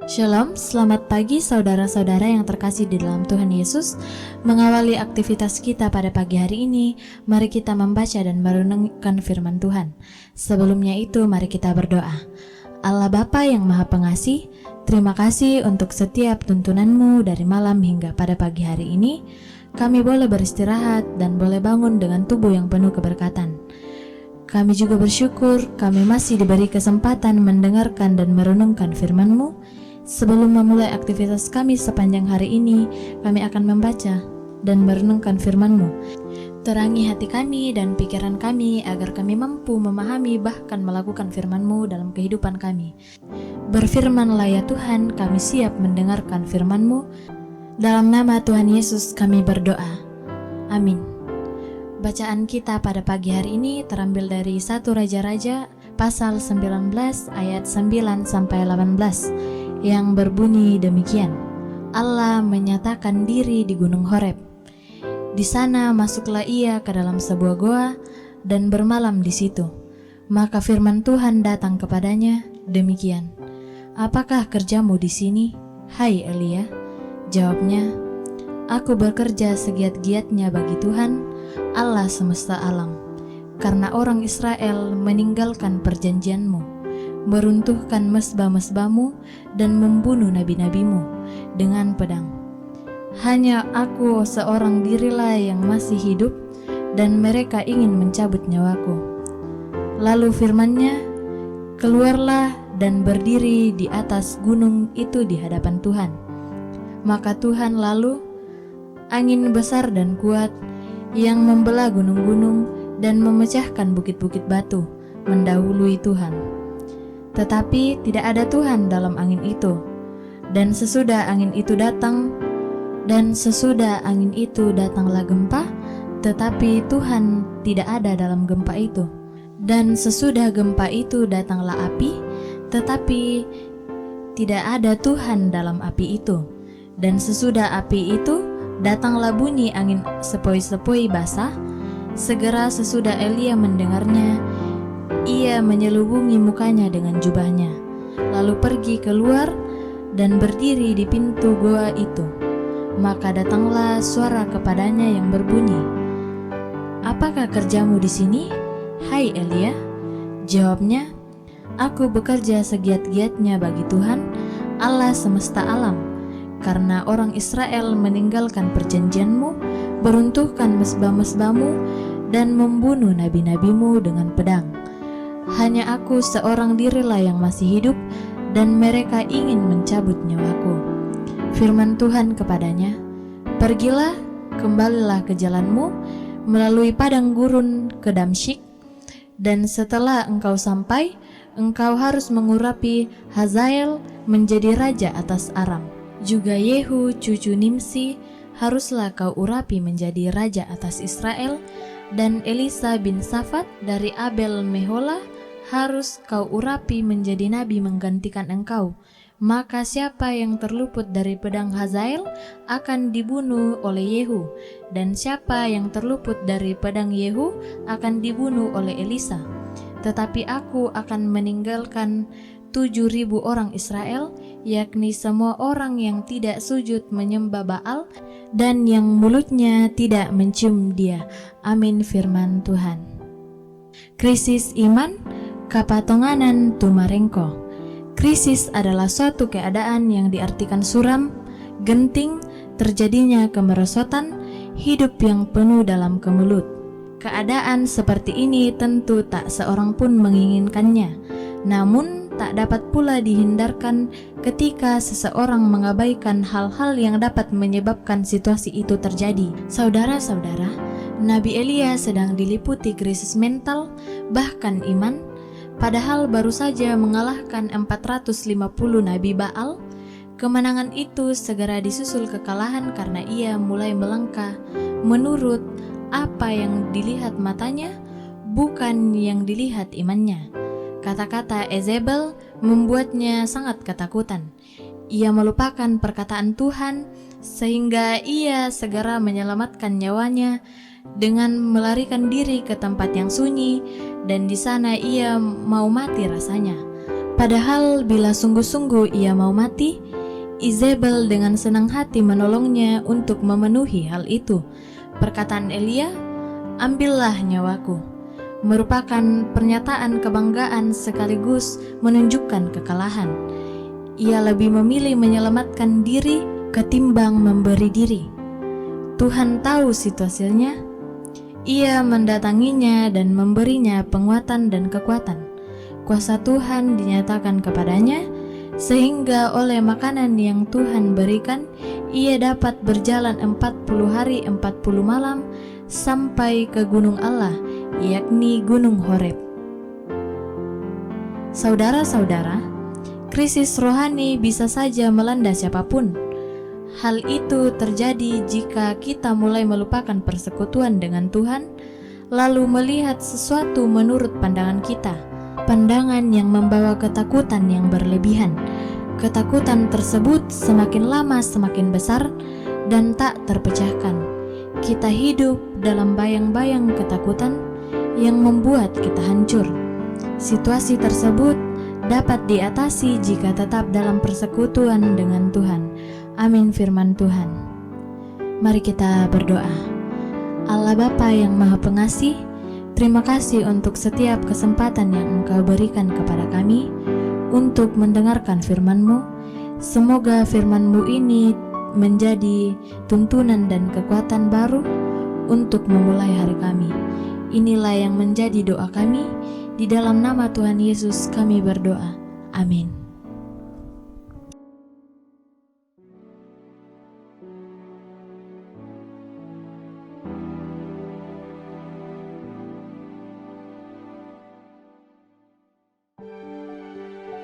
Shalom, selamat pagi saudara-saudara yang terkasih di dalam Tuhan Yesus. Mengawali aktivitas kita pada pagi hari ini, mari kita membaca dan merenungkan firman Tuhan. Sebelumnya itu, mari kita berdoa. Allah Bapa yang Maha Pengasih, terima kasih untuk setiap tuntunan-Mu dari malam hingga pada pagi hari ini. Kami boleh beristirahat dan boleh bangun dengan tubuh yang penuh keberkatan. Kami juga bersyukur kami masih diberi kesempatan mendengarkan dan merenungkan firman-Mu. Sebelum memulai aktivitas kami sepanjang hari ini, kami akan membaca dan merenungkan firman-Mu. Terangi hati kami dan pikiran kami agar kami mampu memahami bahkan melakukan firman-Mu dalam kehidupan kami. Berfirman-Lah ya Tuhan, kami siap mendengarkan firman-Mu. Dalam nama Tuhan Yesus kami berdoa. Amin. Bacaan kita pada pagi hari ini terambil dari 1 Raja-Raja pasal 19 ayat 9 sampai 18. Yang berbunyi demikian. Allah menyatakan diri di Gunung Horeb. Di sana masuklah ia ke dalam sebuah goa dan bermalam di situ. Maka firman Tuhan datang kepadanya demikian. Apakah kerjamu di sini, hai Elia? Jawabnya, aku bekerja segiat-giatnya bagi Tuhan, Allah semesta alam. Karena orang Israel meninggalkan perjanjian-Mu, meruntuhkan mesbah-mesbahmu dan membunuh nabi-nabimu dengan pedang. Hanya aku seorang dirilah yang masih hidup dan mereka ingin mencabut nyawaku. Lalu firman-Nya, keluarlah dan berdiri di atas gunung itu di hadapan Tuhan. Maka Tuhan lalu, angin besar dan kuat yang membelah gunung-gunung dan memecahkan bukit-bukit batu mendahului Tuhan. Tetapi tidak ada Tuhan dalam angin itu. Dan sesudah angin itu datanglah gempa, tetapi Tuhan tidak ada dalam gempa itu. Dan sesudah gempa itu datanglah api, tetapi tidak ada Tuhan dalam api itu. Dan sesudah api itu datanglah bunyi angin sepoi-sepoi basah. Segera sesudah Elia mendengarnya, ia menyelubungi mukanya dengan jubahnya, lalu pergi keluar dan berdiri di pintu goa itu. Maka datanglah suara kepadanya yang berbunyi, apakah kerjamu di sini, hai Elia? Jawabnya, aku bekerja segiat-giatnya bagi Tuhan, Allah semesta alam. Karena orang Israel meninggalkan perjanjian-Mu, meruntuhkan mesbah-mesbah-Mu, dan membunuh nabi-nabimu dengan pedang. Hanya aku seorang dirilah yang masih hidup dan mereka ingin mencabut nyawaku. Firman Tuhan kepadanya, pergilah, kembalilah ke jalanmu melalui padang gurun ke Damsyik, dan setelah engkau sampai, engkau harus mengurapi Hazael menjadi raja atas Aram. Juga Yehu cucu Nimsi haruslah kau urapi menjadi raja atas Israel, dan Elisa bin Safat dari Abel Meholah harus kau urapi menjadi nabi menggantikan engkau. Maka siapa yang terluput dari pedang Hazael akan dibunuh oleh Yehu, dan siapa yang terluput dari pedang Yehu akan dibunuh oleh Elisa. Tetapi aku akan meninggalkan 7.000 orang Israel, yakni semua orang yang tidak sujud menyembah Baal dan yang mulutnya tidak mencium dia. Amin firman Tuhan. Krisis iman kapatonganan tumarengko. Krisis adalah suatu keadaan yang diartikan suram, genting, terjadinya kemerosotan, hidup yang penuh dalam kemelut. Keadaan seperti ini tentu tak seorang pun menginginkannya, namun tak dapat pula dihindarkan ketika seseorang mengabaikan hal-hal yang dapat menyebabkan situasi itu terjadi. Saudara-saudara, Nabi Elia sedang diliputi krisis mental, bahkan iman. Padahal baru saja mengalahkan 450 Nabi Baal. Kemenangan itu segera disusul kekalahan karena ia mulai melangkah menurut apa yang dilihat matanya, bukan yang dilihat imannya. Kata-kata Yezebel membuatnya sangat ketakutan. Ia melupakan perkataan Tuhan sehingga ia segera menyelamatkan nyawanya dengan melarikan diri ke tempat yang sunyi, dan di sana ia mau mati rasanya. Padahal bila sungguh-sungguh ia mau mati, Izebel dengan senang hati menolongnya untuk memenuhi hal itu. Perkataan Elia, "Ambillah nyawaku," merupakan pernyataan kebanggaan sekaligus menunjukkan kekalahan. Ia lebih memilih menyelamatkan diri ketimbang memberi diri. Tuhan tahu situasinya. Ia mendatanginya dan memberinya penguatan dan kekuatan. Kuasa Tuhan dinyatakan kepadanya, sehingga oleh makanan yang Tuhan berikan, ia dapat berjalan 40 hari 40 malam sampai ke gunung Allah, yakni Gunung Horeb. Saudara-saudara, krisis rohani bisa saja melanda siapapun. Hal itu terjadi jika kita mulai melupakan persekutuan dengan Tuhan, lalu melihat sesuatu menurut pandangan kita, pandangan yang membawa ketakutan yang berlebihan. Ketakutan tersebut semakin lama semakin besar dan tak terpecahkan. Kita hidup dalam bayang-bayang ketakutan yang membuat kita hancur. Situasi tersebut dapat diatasi jika tetap dalam persekutuan dengan Tuhan. Amin firman Tuhan. Mari kita berdoa. Allah Bapa yang Maha Pengasih, terima kasih untuk setiap kesempatan yang Engkau berikan kepada kami untuk mendengarkan firman-Mu. Semoga firman-Mu ini menjadi tuntunan dan kekuatan baru untuk memulai hari kami. Inilah yang menjadi doa kami. Di dalam nama Tuhan Yesus kami berdoa. Amin.